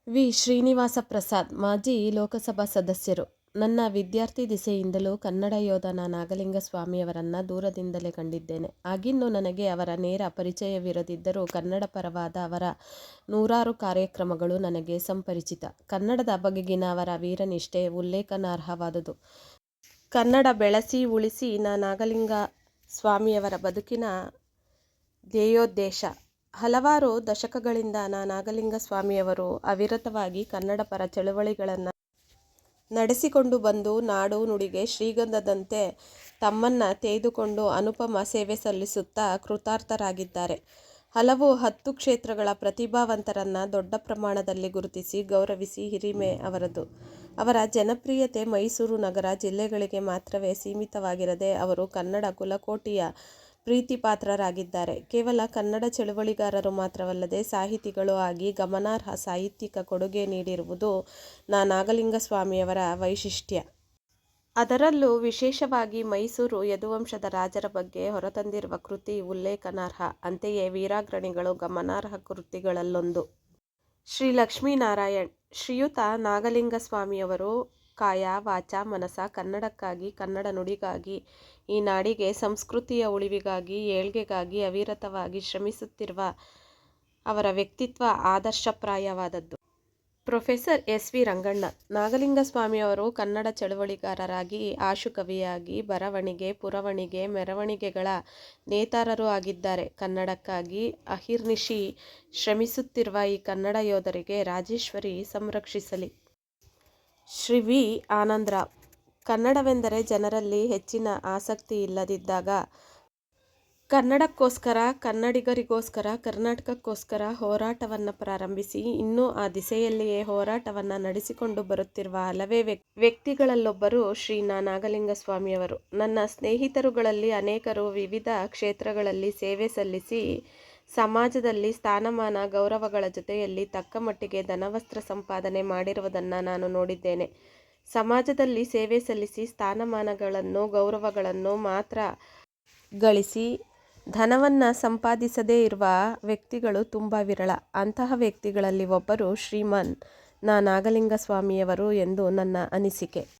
V. Srinivasa Prasad, ಮಾಜಿ ಲೋಕಸಭಾ ಸದಸ್ಯರು. ನನ್ನ ವಿದ್ಯಾರ್ಥಿ ದಿಸೆಯಿಂದಲೂ ಕನ್ನಡ ಯೋಧ ನಾಗಲಿಂಗಸ್ವಾಮಿಯವರನ್ನು ದೂರದಿಂದಲೇ ಕಂಡಿದ್ದೇನೆ. ಆಗಿನ್ನೂ ನನಗೆ ಅವರ ನೇರ ಪರಿಚಯವಿರದಿದ್ದರೂ ಕನ್ನಡ ಪರವಾದ ಅವರ ನೂರಾರು ಕಾರ್ಯಕ್ರಮಗಳು ನನಗೆ ಸಂಪರಿಚಿತ. ಕನ್ನಡದ ಬಗೆಗಿನ ಅವರ ವೀರನಿಷ್ಠೆ ಉಲ್ಲೇಖನಾರ್ಹವಾದುದು. ಕನ್ನಡ ಬೆಳೆಸಿ ಉಳಿಸಿ ನಾಗಲಿಂಗಸ್ವಾಮಿಯವರ ಬದುಕಿನ ಧ್ಯೇಯೋದ್ದೇಶ. ಹಲವಾರು ದಶಕಗಳಿಂದ ನಾಗಲಿಂಗಸ್ವಾಮಿಯವರು ಅವಿರತವಾಗಿ ಕನ್ನಡ ಪರ ಚಳವಳಿಗಳನ್ನು ನಡೆಸಿಕೊಂಡು ಬಂದು ನಾಡು ನುಡಿಗೆ ಶ್ರೀಗಂಧದಂತೆ ತಮ್ಮನ್ನು ತೆಗೆದುಕೊಂಡು ಅನುಪಮ ಸೇವೆ ಸಲ್ಲಿಸುತ್ತಾ ಕೃತಾರ್ಥರಾಗಿದ್ದಾರೆ. ಹಲವು 10 ಕ್ಷೇತ್ರಗಳ ಪ್ರತಿಭಾವಂತರನ್ನು ದೊಡ್ಡ ಪ್ರಮಾಣದಲ್ಲಿ ಗುರುತಿಸಿ ಗೌರವಿಸಿ ಹಿರಿಮೆ ಅವರದು. ಅವರ ಜನಪ್ರಿಯತೆ ಮೈಸೂರು ನಗರ ಜಿಲ್ಲೆಗಳಿಗೆ ಮಾತ್ರವೇ ಸೀಮಿತವಾಗಿರದೆ ಅವರು ಕನ್ನಡ ಕುಲಕೋಟಿಯ ಪ್ರೀತಿಪಾತ್ರರಾಗಿದ್ದಾರೆ. ಕೇವಲ ಕನ್ನಡ ಚಳುವಳಿಗಾರರು ಮಾತ್ರವಲ್ಲದೆ ಸಾಹಿತಿಗಳೂ ಆಗಿ ಗಮನಾರ್ಹ ಸಾಹಿತ್ಯಿಕ ಕೊಡುಗೆ ನೀಡಿರುವುದು ನಾಗಲಿಂಗಸ್ವಾಮಿಯವರ ವೈಶಿಷ್ಟ್ಯ. ಅದರಲ್ಲೂ ವಿಶೇಷವಾಗಿ ಮೈಸೂರು ಯದುವಂಶದ ರಾಜರ ಬಗ್ಗೆ ಹೊರತಂದಿರುವ ಕೃತಿ ಉಲ್ಲೇಖನಾರ್ಹ. ಅಂತೆಯೇ ವೀರಾಗ್ರಣಿಗಳು ಗಮನಾರ್ಹ ಕೃತಿಗಳಲ್ಲೊಂದು. ಶ್ರೀ ಲಕ್ಷ್ಮೀನಾರಾಯಣ್. ಶ್ರೀಯುತ ನಾಗಲಿಂಗಸ್ವಾಮಿಯವರು ಕಾಯ ವಾಚ ಮನಸ ಕನ್ನಡಕ್ಕಾಗಿ, ಕನ್ನಡ ನುಡಿಗಾಗಿ, ಈ ನಾಡಿಗೆ ಸಂಸ್ಕೃತಿಯ ಉಳಿವಿಗಾಗಿ, ಏಳ್ಗೆಗಾಗಿ ಅವಿರತವಾಗಿ ಶ್ರಮಿಸುತ್ತಿರುವ ಅವರ ವ್ಯಕ್ತಿತ್ವ ಆದರ್ಶಪ್ರಾಯವಾದದ್ದು. Professor S. ವಿ. ರಂಗಣ್ಣ. ನಾಗಲಿಂಗಸ್ವಾಮಿಯವರು ಕನ್ನಡ ಚಳವಳಿಗಾರರಾಗಿ, ಆಶುಕವಿಯಾಗಿ, ಬರವಣಿಗೆ, ಪುರವಣಿಗೆ, ಮೆರವಣಿಗೆಗಳ ನೇತಾರರೂ ಆಗಿದ್ದಾರೆ. ಕನ್ನಡಕ್ಕಾಗಿ ಅಹಿರ್ನಿಶಿ ಶ್ರಮಿಸುತ್ತಿರುವ ಈ ಕನ್ನಡ ಯೋಧರಿಗೆ ರಾಜೇಶ್ವರಿ ಸಂರಕ್ಷಿಸಲಿ. ಶ್ರೀ ವಿ. ಆನಂದರಾವ್. ಕನ್ನಡವೆಂದರೆ ಜನರಲ್ಲಿ ಹೆಚ್ಚಿನ ಆಸಕ್ತಿ ಇಲ್ಲದಿದ್ದಾಗ ಕನ್ನಡಕ್ಕೋಸ್ಕರ, ಕನ್ನಡಿಗರಿಗೋಸ್ಕರ, ಕರ್ನಾಟಕಕ್ಕೋಸ್ಕರ ಹೋರಾಟವನ್ನು ಪ್ರಾರಂಭಿಸಿ ಇನ್ನೂ ಆ ದಿಸೆಯಲ್ಲಿಯೇ ಹೋರಾಟವನ್ನು ನಡೆಸಿಕೊಂಡು ಬರುತ್ತಿರುವ ಹಲವೇ ವ್ಯಕ್ತಿಗಳಲ್ಲೊಬ್ಬರು ಶ್ರೀ ನಾಗಲಿಂಗಸ್ವಾಮಿಯವರು. ನನ್ನ ಸ್ನೇಹಿತರುಗಳಲ್ಲಿ ಅನೇಕರು ವಿವಿಧ ಕ್ಷೇತ್ರಗಳಲ್ಲಿ ಸೇವೆ ಸಲ್ಲಿಸಿ ಸಮಾಜದಲ್ಲಿ ಸ್ಥಾನಮಾನ ಗೌರವಗಳ ಜೊತೆಯಲ್ಲಿ ತಕ್ಕಮಟ್ಟಿಗೆ ಧನವಸ್ತ್ರ ಸಂಪಾದನೆ ಮಾಡಿರುವುದನ್ನು ನಾನು ನೋಡಿದ್ದೇನೆ. ಸಮಾಜದಲ್ಲಿ ಸೇವೆ ಸಲ್ಲಿಸಿ ಸ್ಥಾನಮಾನಗಳನ್ನು ಗೌರವಗಳನ್ನು ಮಾತ್ರ ಗಳಿಸಿ ಧನವನ್ನು ಸಂಪಾದಿಸದೇ ಇರುವ ವ್ಯಕ್ತಿಗಳು ತುಂಬ ವಿರಳ. ಅಂತಹ ವ್ಯಕ್ತಿಗಳಲ್ಲಿ ಒಬ್ಬರು ಶ್ರೀಮಾನ್ ನಾಗಲಿಂಗಸ್ವಾಮಿಯವರು ಎಂದು ನನ್ನ ಅನಿಸಿಕೆ.